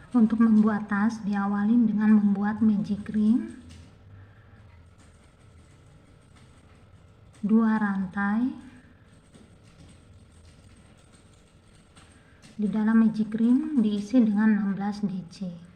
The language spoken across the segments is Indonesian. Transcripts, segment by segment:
Untuk membuat tas, diawali dengan membuat magic ring 2 rantai. Di dalam magic ring diisi dengan 16 DC.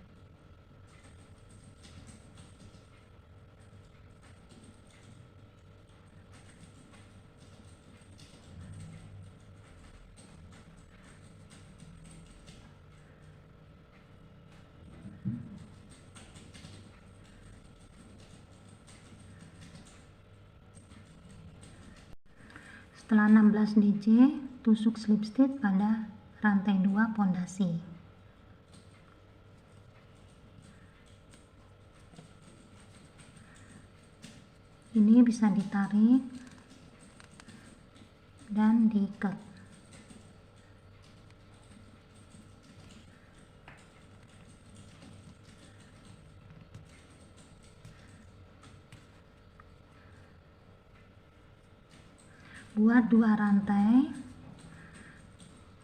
Setelah 16 DC, tusuk slip stitch pada rantai 2 pondasi. Ini bisa ditarik dan diikat. Buat 2 rantai,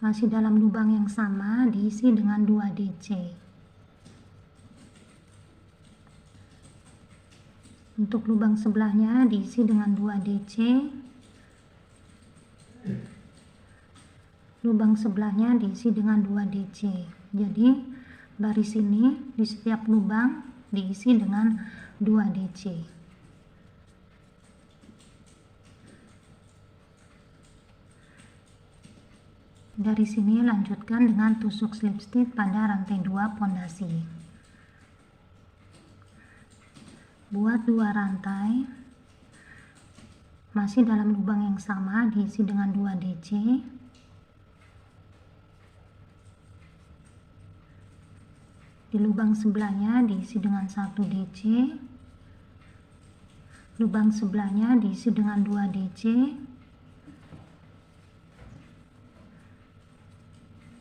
masih dalam lubang yang sama, diisi dengan 2 DC. Untuk lubang sebelahnya diisi dengan 2 DC. Lubang sebelahnya diisi dengan 2 DC. Jadi baris ini di setiap lubang diisi dengan 2 DC. Dari sini lanjutkan dengan tusuk slip stitch pada rantai 2 pondasi. Buat 2 rantai, masih dalam lubang yang sama, diisi dengan 2 DC. Di lubang sebelahnya diisi dengan 1 DC. Lubang sebelahnya diisi dengan 2 DC.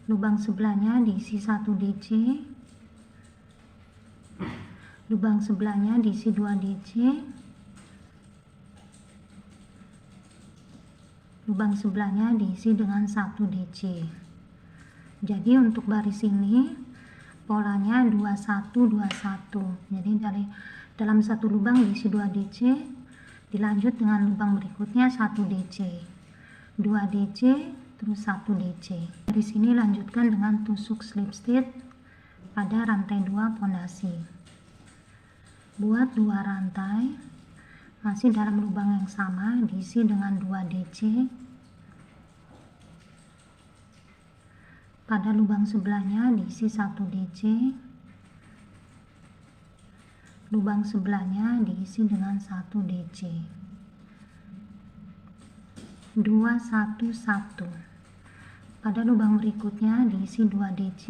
Lubang sebelahnya diisi 1 DC. Lubang sebelahnya diisi 2 DC. Lubang sebelahnya diisi dengan 1 DC. Jadi untuk baris ini polanya 2121. Jadi dalam satu lubang diisi 2 DC, dilanjut dengan lubang berikutnya 1 DC, 2 DC, terus 1 DC. Dari sini lanjutkan dengan tusuk slip stitch pada rantai 2 pondasi. Buat 2 rantai, masih dalam lubang yang sama, diisi dengan 2 DC. Pada lubang sebelahnya diisi 1 DC. Lubang sebelahnya diisi dengan 1 DC. 211. Pada lubang berikutnya diisi 2 DC.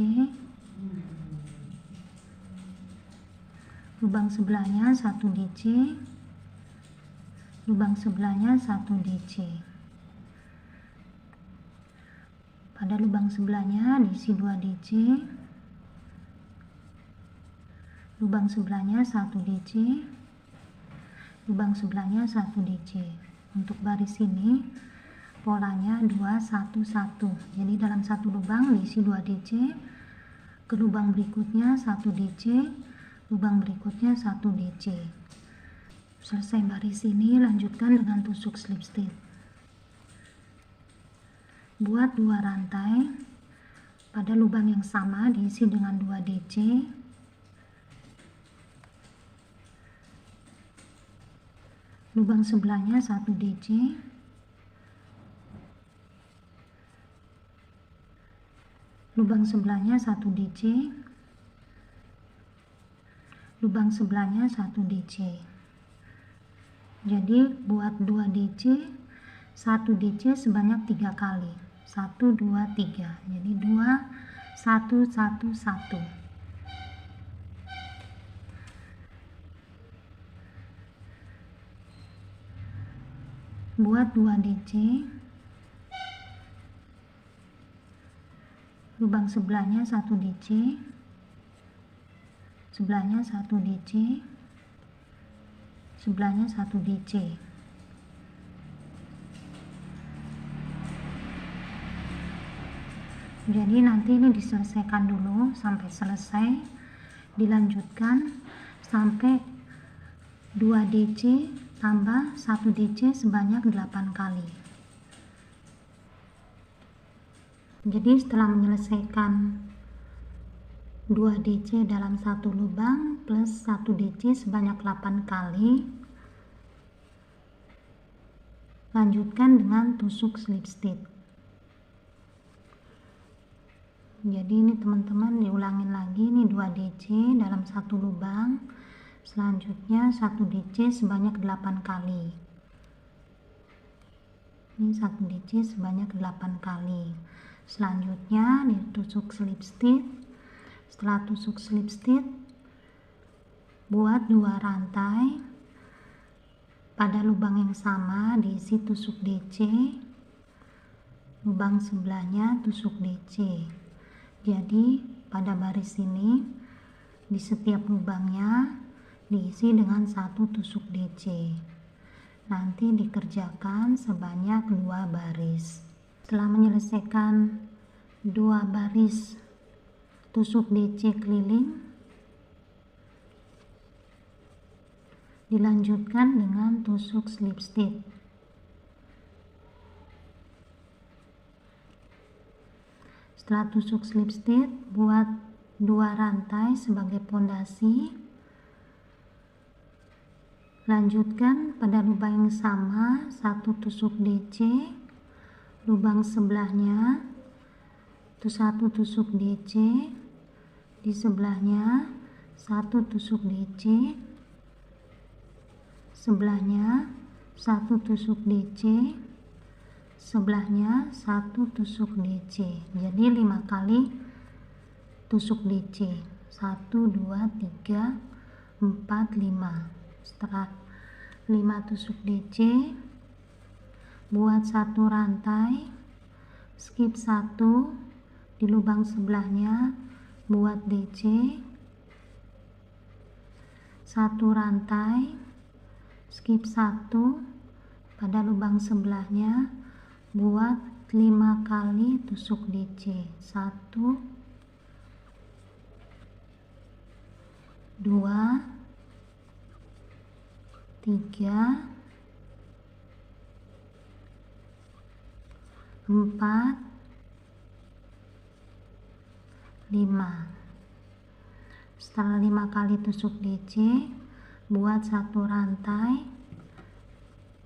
Lubang sebelahnya 1 DC. Lubang sebelahnya 1 DC. Pada lubang sebelahnya diisi 2 DC. Lubang sebelahnya 1 DC. Lubang sebelahnya 1 DC. Untuk baris ini polanya 211. Jadi dalam satu lubang diisi 2 DC, ke lubang berikutnya 1 DC, lubang berikutnya 1 DC. Selesai baris ini, lanjutkan dengan tusuk slip stitch. Buat 2 rantai, pada lubang yang sama diisi dengan 2 DC. Lubang sebelahnya 1 DC. Lubang sebelahnya 1 DC. Lubang sebelahnya 1 DC. Jadi buat 2 DC, 1 DC sebanyak 3 kali. 1, 2, 3. Jadi 2, 1, 1, 1. Buat 2 DC, lubang sebelahnya 1 DC, sebelahnya 1 DC, sebelahnya 1 DC. Jadi nanti ini diselesaikan dulu sampai selesai, dilanjutkan sampai 2 DC tambah 1 DC sebanyak 8 kali. Jadi setelah menyelesaikan 2 DC dalam satu lubang plus 1 DC sebanyak 8 kali, lanjutkan dengan tusuk slip stitch. Jadi ini teman-teman diulangin lagi, ini 2 DC dalam satu lubang, selanjutnya 1 DC sebanyak 8 kali. Ini 1 DC sebanyak 8 kali. Selanjutnya ditusuk slip stitch. Setelah tusuk slip stitch, buat 2 rantai pada lubang yang sama, diisi tusuk DC, lubang sebelahnya tusuk DC. Jadi pada baris ini di setiap lubangnya diisi dengan 1 tusuk DC. Nanti dikerjakan sebanyak 2 baris. Setelah menyelesaikan 2 baris tusuk DC keliling, dilanjutkan dengan tusuk slip stitch. Setelah tusuk slip stitch, buat 2 rantai sebagai pondasi. Lanjutkan pada lubang yang sama 1 tusuk DC, lubang sebelahnya 1 tusuk DC, di sebelahnya 1 tusuk DC, sebelahnya 1 tusuk DC, sebelahnya 1 tusuk DC. Jadi 5 kali tusuk DC. 1 2 3 4 5. Setelah 5 tusuk DC, buat 1 rantai, skip 1 di lubang sebelahnya, buat DC, 1 rantai, skip 1 pada lubang sebelahnya, buat 5 kali tusuk DC. 1 2 3 4 5. Setelah 5 kali tusuk DC, buat 1 rantai,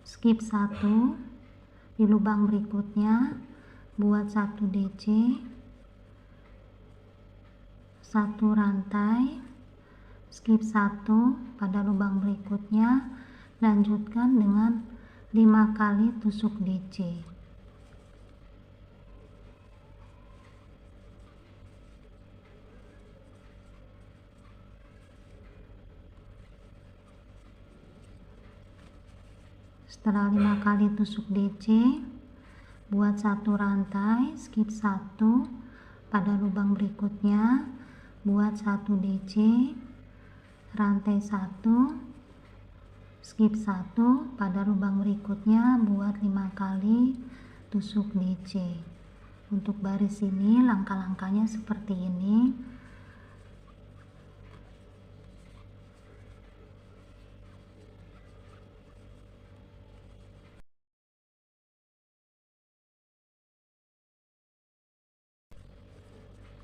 skip 1 di lubang berikutnya, buat 1 DC, 1 rantai, skip 1 pada lubang berikutnya, lanjutkan dengan 5 kali tusuk DC. Setelah 5 kali tusuk DC, buat 1 rantai, skip 1 pada lubang berikutnya, buat 1 DC, rantai 1, skip 1 pada lubang berikutnya, buat 5 kali tusuk DC. Untuk baris ini langkah-langkahnya seperti ini.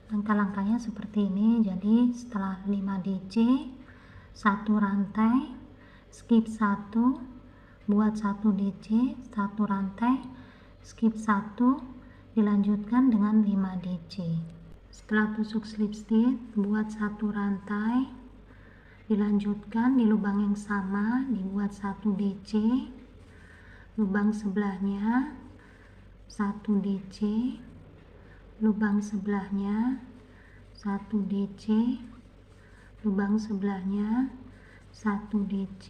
Langkah-langkahnya seperti ini. Jadi setelah 5 DC, 1 rantai, skip 1, buat 1 DC, 1 rantai, skip 1, dilanjutkan dengan 5 DC. Setelah tusuk slip stitch, buat 1 rantai, dilanjutkan di lubang yang sama, dibuat 1 DC, lubang sebelahnya 1 DC, lubang sebelahnya 1 DC, lubang sebelahnya 1 DC,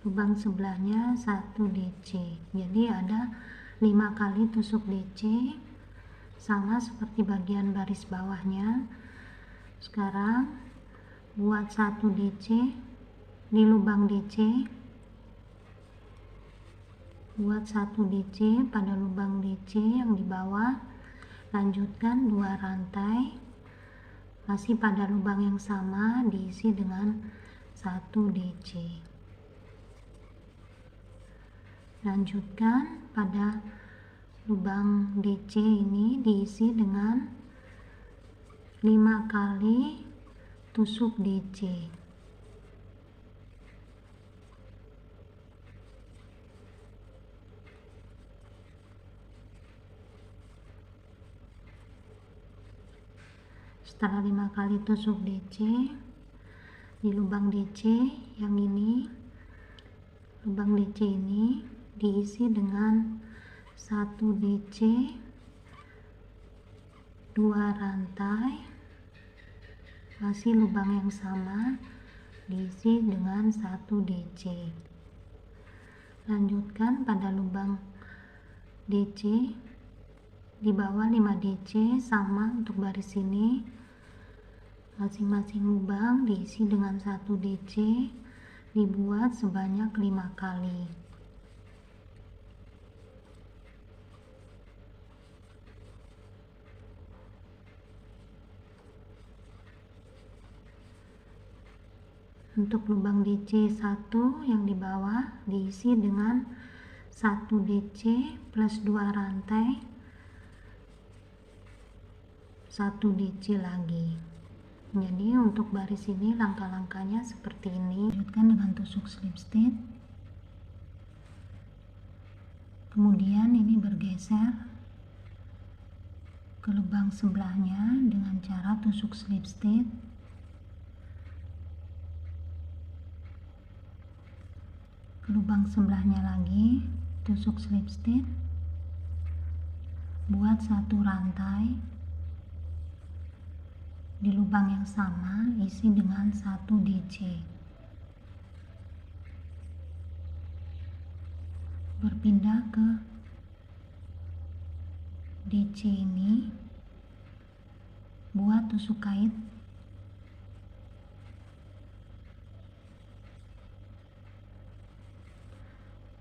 lubang sebelahnya 1 DC. Jadi ada 5 kali tusuk DC, sama seperti bagian baris bawahnya. Sekarang buat 1 DC di lubang DC, buat 1 DC pada lubang DC yang di bawah, Lanjutkan 2 rantai, masih pada lubang yang sama, diisi dengan 1 DC. Lanjutkan pada lubang DC ini diisi dengan 5 kali tusuk DC. Setelah 5 kali tusuk DC, di lubang DC yang ini, lubang DC ini diisi dengan 1 DC, 2 rantai, masih lubang yang sama, diisi dengan 1 DC. Lanjutkan pada lubang DC, di bawah 5 DC sama untuk baris ini. Masing-masing lubang diisi dengan 1 DC, dibuat sebanyak 5 kali. Untuk lubang DC 1 yang di bawah diisi dengan 1 DC plus 2 rantai, 1 DC lagi. Jadi untuk baris ini langkah-langkahnya seperti ini. Lanjutkan dengan tusuk slip stitch. Kemudian ini bergeser ke lubang sebelahnya dengan cara tusuk slip stitch. Ke lubang sebelahnya lagi, tusuk slip stitch. Buat 1 rantai. Di lubang yang sama, isi dengan 1 DC. Berpindah ke DC ini, buat tusuk kait.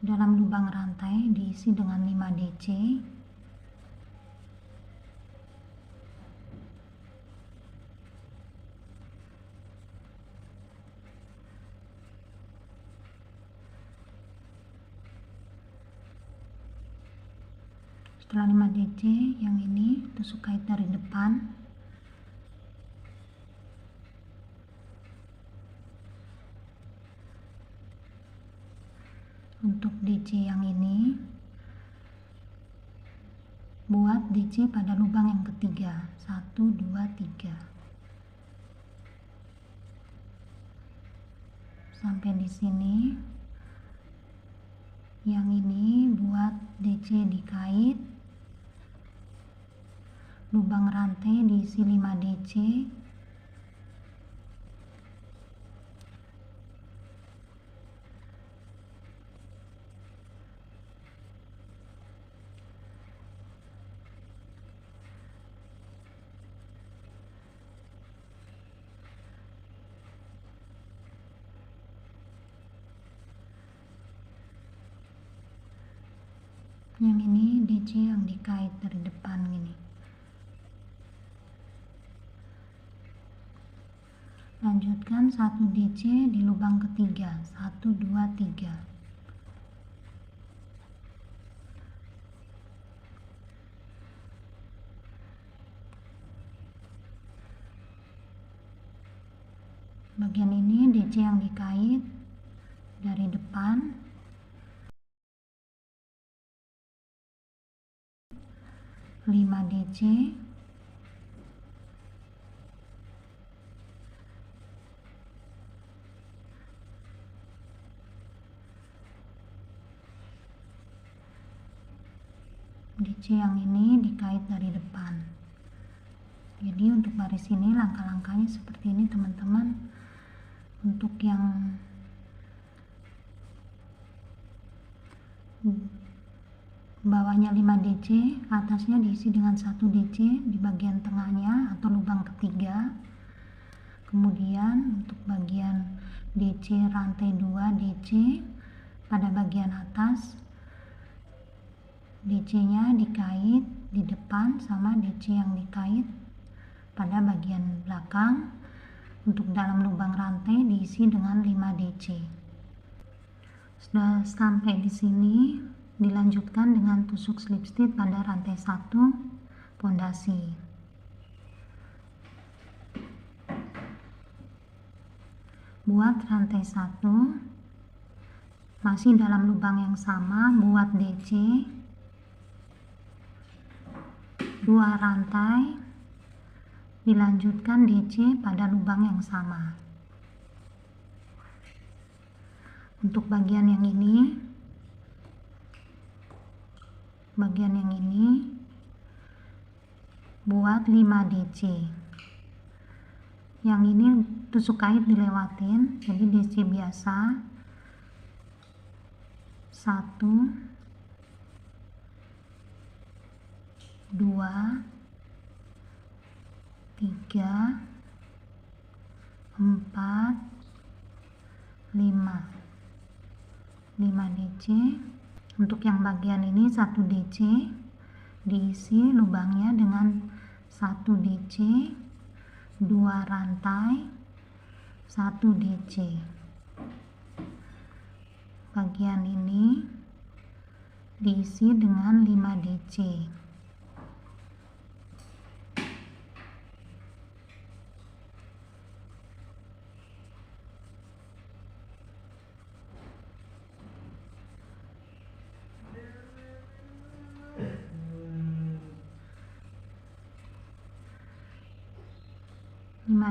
Dalam lubang rantai diisi dengan 5 DC. Setelah 5 DC yang ini tusuk kait dari depan. Untuk DC yang ini buat DC pada lubang yang ketiga, 1, 2, 3 sampai di sini. Yang ini buat DC di kait, lubang rantai diisi 5 DC. Yang ini DC yang dikait dari depan gini. Lanjutkan 1 DC di lubang ketiga, 1, 2, 3. Bagian ini DC yang dikait dari depan. 5 DC. DC yang ini dikait dari depan. Jadi untuk baris ini langkah-langkahnya seperti ini teman-teman. Untuk yang bawahnya 5 DC, atasnya diisi dengan 1 DC di bagian tengahnya atau lubang ketiga. Kemudian untuk bagian DC rantai 2 DC pada bagian atas, DC nya dikait di depan sama DC yang dikait pada bagian belakang. Untuk dalam lubang rantai diisi dengan 5 DC. Sudah sampai di sini, dilanjutkan dengan tusuk slip stitch pada rantai 1 pondasi. Buat rantai 1, masih dalam lubang yang sama, buat DC 2 rantai, dilanjutkan DC pada lubang yang sama. Untuk bagian yang ini buat 5 DC. Yang ini tusuk kait dilewatin, jadi DC biasa 1 2 3 4 5 DC. Untuk yang bagian ini 1 DC, diisi lubangnya dengan 1 DC, 2 rantai, 1 DC. Bagian ini diisi dengan 5 DC.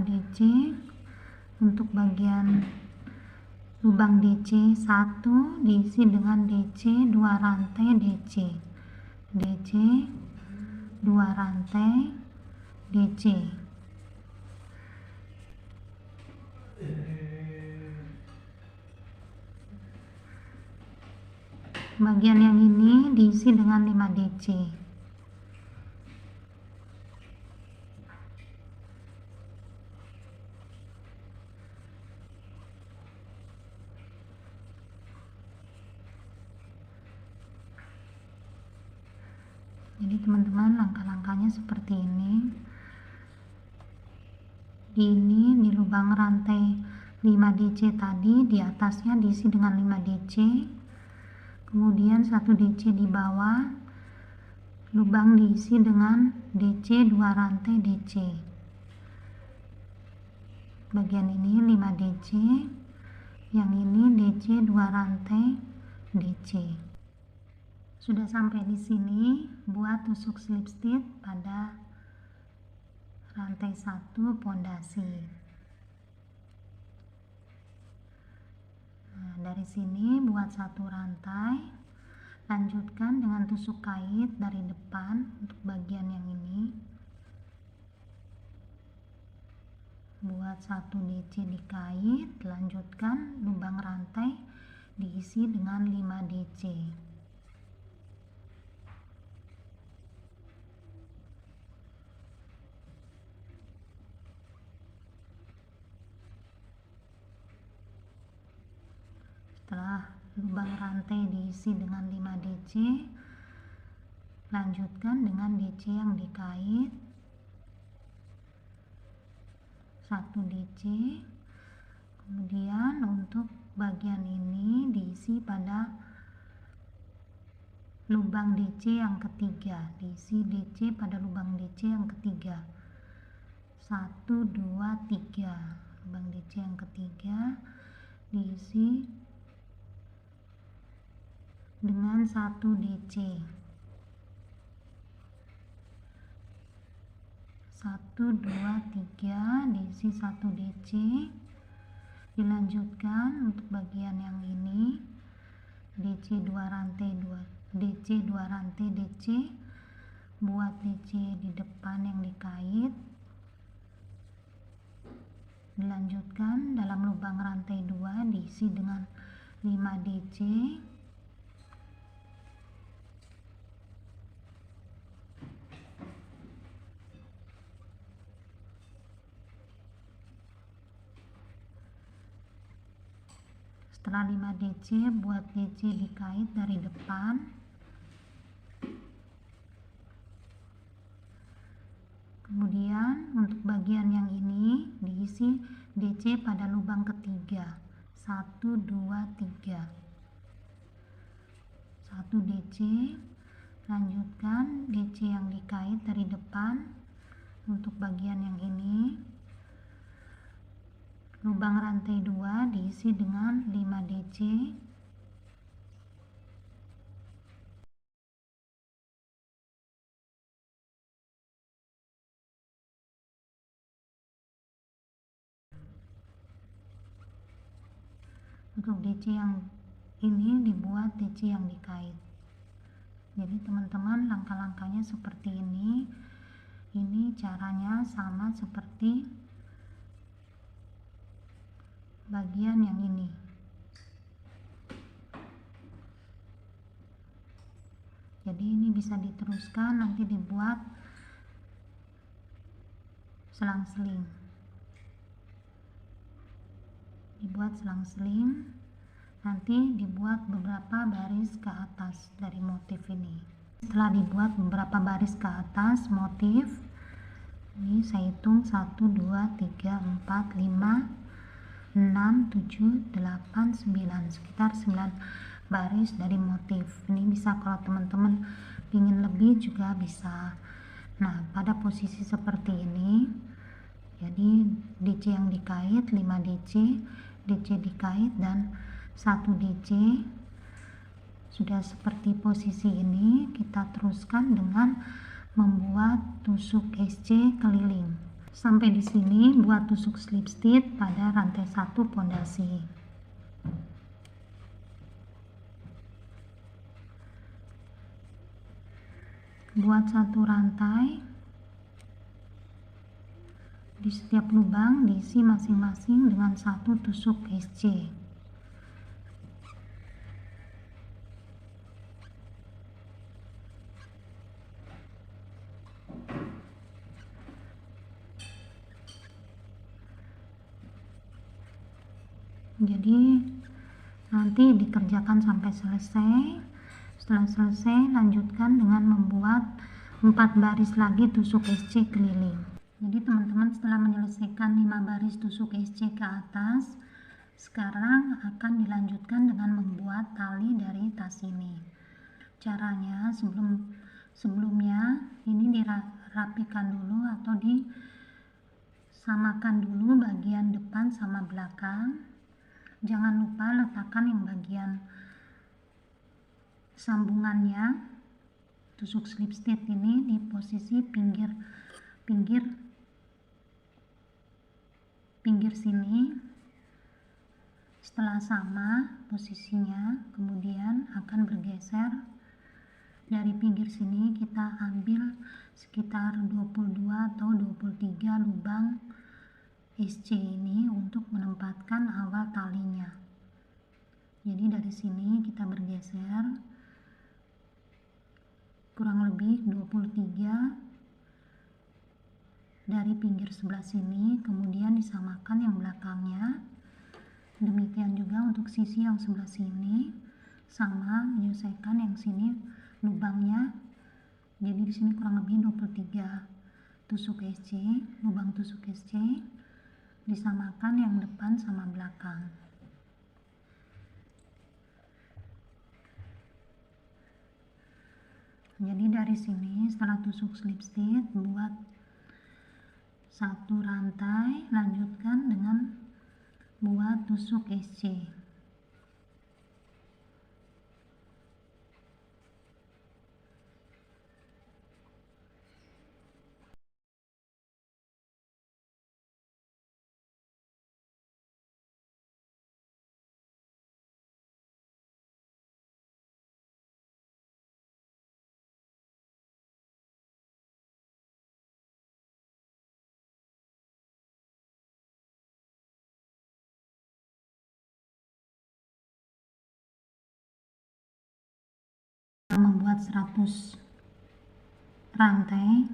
DC. Untuk bagian lubang DC 1 diisi dengan DC 2 rantai DC 2 rantai DC. Bagian yang ini diisi dengan 5 DC. Jadi teman-teman, langkah-langkahnya seperti ini. Ini di lubang rantai 5 DC tadi, di atasnya diisi dengan 5 DC. Kemudian 1 DC di bawah, lubang diisi dengan DC 2 rantai DC. Bagian ini 5 DC, yang ini DC 2 rantai DC. Sudah sampai di sini, buat tusuk slip stitch pada rantai 1 pondasi. Nah, dari sini buat 1 rantai, lanjutkan dengan tusuk kait dari depan untuk bagian yang ini. Buat 1 DC dikait, lanjutkan lubang rantai diisi dengan 5 DC. Setelah lubang rantai diisi dengan 5 DC, lanjutkan dengan DC yang dikait 1 DC. Kemudian untuk bagian ini diisi pada lubang DC yang ketiga, diisi DC pada lubang DC yang ketiga 1 2 3. Lubang DC yang ketiga diisi dengan 1 DC. 1 2 3 diisi 1 DC. Dilanjutkan untuk bagian yang ini DC 2 rantai DC buat DC di depan yang dikait. Dilanjutkan dalam lubang rantai 2 diisi dengan 5 DC. Setelah 5 DC, buat DC dikait dari depan. untuk bagian yang ini diisi DC pada lubang ketiga. 1, 2, 3. 1 DC, lanjutkan DC yang dikait dari depan untuk bagian yang ini. Lubang rantai 2 diisi dengan 5 DC. Untuk DC yang ini dibuat DC yang dikait. Jadi teman-teman, langkah-langkahnya seperti ini. Ini caranya sama seperti bagian yang ini. Jadi ini bisa diteruskan, nanti dibuat selang-seling. Nanti dibuat beberapa baris ke atas dari motif ini. Setelah dibuat beberapa baris ke atas motif, ini saya hitung 1, 2, 3, 4, 5, 6, 7, 8, 9, sekitar 9 baris dari motif. Ini bisa kalau teman-teman ingin lebih juga bisa. Nah, pada posisi seperti ini, jadi DC yang dikait 5 DC dikait dan 1 DC. Sudah seperti posisi ini, kita teruskan dengan membuat tusuk SC keliling. Sampai di sini buat tusuk slip stitch pada rantai 1 pondasi. Buat 1 rantai, di setiap lubang diisi masing-masing dengan 1 tusuk SC. Jadi nanti dikerjakan sampai selesai. Setelah selesai, lanjutkan dengan membuat 4 baris lagi tusuk SC keliling. Jadi teman-teman, setelah menyelesaikan 5 baris tusuk SC ke atas, sekarang akan dilanjutkan dengan membuat tali dari tas ini. Caranya, sebelumnya ini dirapikan dulu atau disamakan dulu bagian depan sama belakang. Jangan lupa letakkan yang bagian sambungannya tusuk slip stitch ini di posisi pinggir sini. Setelah sama posisinya, kemudian akan bergeser dari pinggir sini. Kita ambil sekitar 22 atau 23 lubang SC ini untuk menempatkan awal talinya. Jadi dari sini kita bergeser kurang lebih 23 dari pinggir sebelah sini, kemudian disamakan yang belakangnya. Demikian juga untuk sisi yang sebelah sini, sama menyelesaikan yang sini lubangnya. Jadi di sini kurang lebih 23 tusuk SC, lubang tusuk SC, disamakan yang depan sama belakang. Jadi dari sini setelah tusuk slip stitch, buat 1 rantai, lanjutkan dengan buat tusuk SC. Membuat 100 rantai,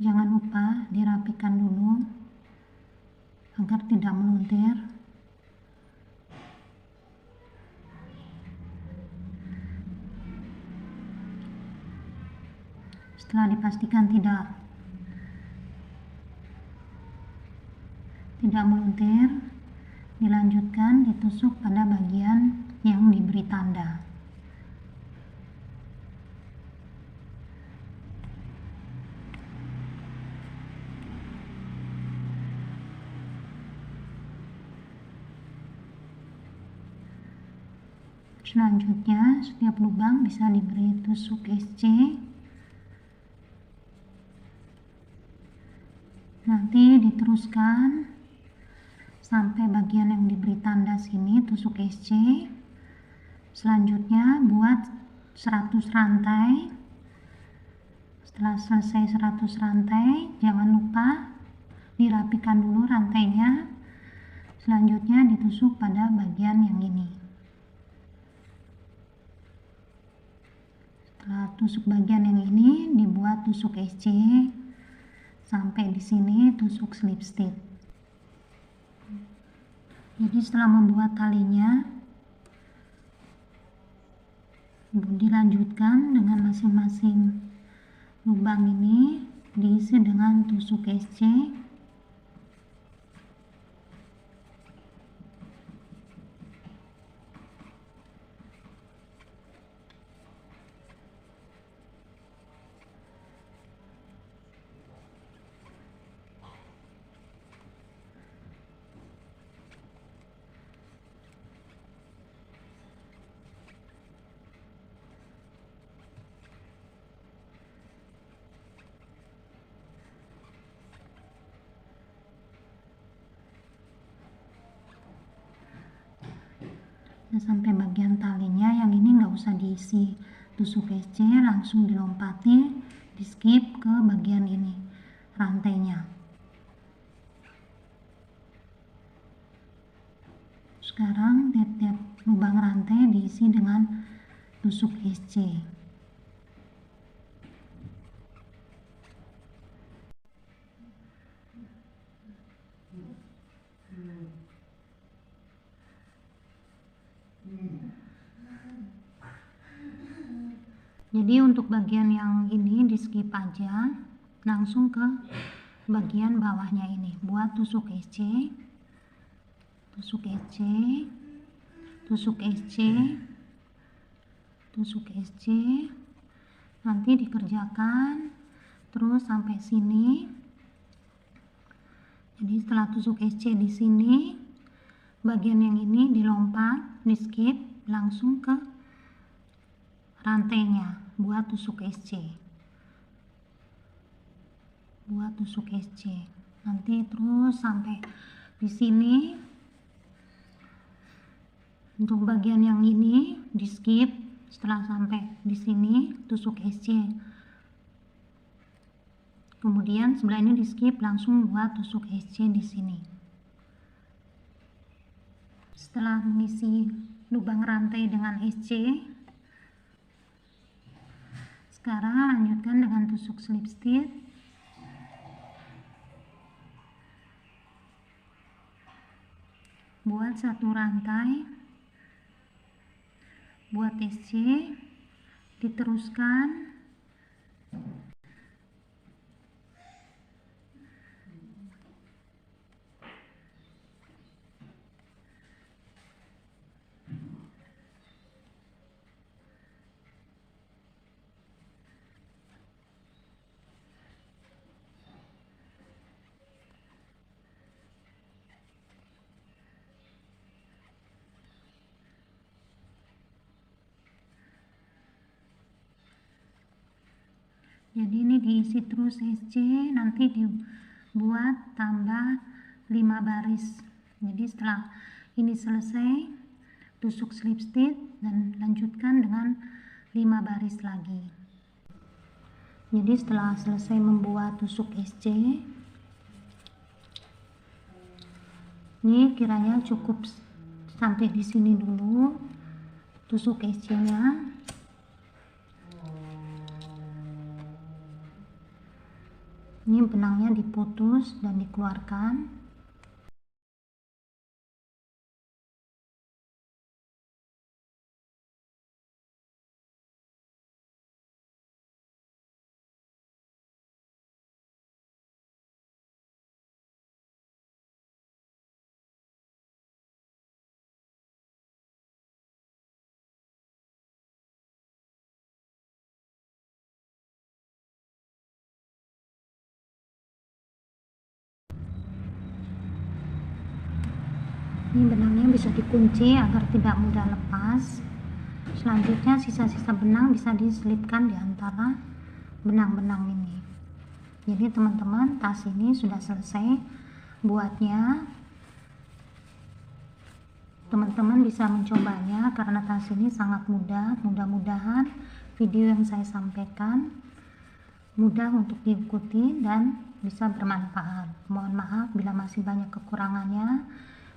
jangan lupa dirapikan dulu agar tidak meluntir. Setelah dipastikan tidak tidak meluntir, dilanjutkan ditusuk pada bagian yang diberi tanda. Selanjutnya, setiap lubang bisa diberi tusuk SC. Nanti diteruskan sampai bagian yang diberi tanda sini, tusuk SC. Selanjutnya buat 100 rantai. Setelah selesai 100 rantai, jangan lupa dirapikan dulu rantainya. Selanjutnya ditusuk pada bagian yang ini. Setelah tusuk bagian yang ini, dibuat tusuk SC sampai di sini, tusuk slip stitch. Jadi setelah membuat talinya, dilanjutkan dengan masing-masing lubang ini diisi dengan tusuk SC. Sampai bagian talinya yang ini nggak usah diisi tusuk SC, langsung dilompati, di skip ke bagian ini rantainya. Sekarang tiap-tiap lubang rantai diisi dengan tusuk SC. Jadi untuk bagian yang ini di skip aja, langsung ke bagian bawahnya ini. Buat tusuk SC, tusuk SC, tusuk SC, tusuk SC. Nanti dikerjakan terus sampai sini. Jadi setelah tusuk SC di sini, bagian yang ini dilompat, di skip, langsung ke rantainya, buat tusuk SC. Buat tusuk SC. Nanti terus sampai di sini. Untuk bagian yang ini di skip, setelah sampai di sini tusuk SC. Kemudian sebelah ini di skip, langsung buat tusuk SC di sini. Setelah mengisi lubang rantai dengan SC, sekarang lanjutkan dengan tusuk slip stitch. Buat satu rantai, buat SC, diteruskan. Jadi ini diisi terus SC, nanti dibuat tambah 5 baris. Jadi setelah ini selesai, tusuk slip stitch dan lanjutkan dengan 5 baris lagi. Jadi setelah selesai membuat tusuk SC, ini kiranya cukup sampai di sini dulu tusuk SC-nya. Ini benangnya diputus dan dikeluarkan. Ini benangnya bisa dikunci agar tidak mudah lepas. Selanjutnya sisa-sisa benang bisa diselipkan di antara benang-benang ini. Jadi teman-teman, tas ini sudah selesai buatnya. Teman-teman bisa mencobanya karena tas ini sangat mudah. Mudah-mudahan video yang saya sampaikan mudah untuk diikuti dan bisa bermanfaat. Mohon maaf bila masih banyak kekurangannya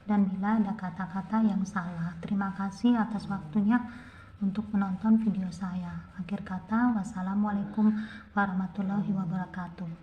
dan bila ada kata-kata yang salah. Terima kasih atas waktunya untuk menonton video saya. Akhir kata, wassalamualaikum warahmatullahi wabarakatuh.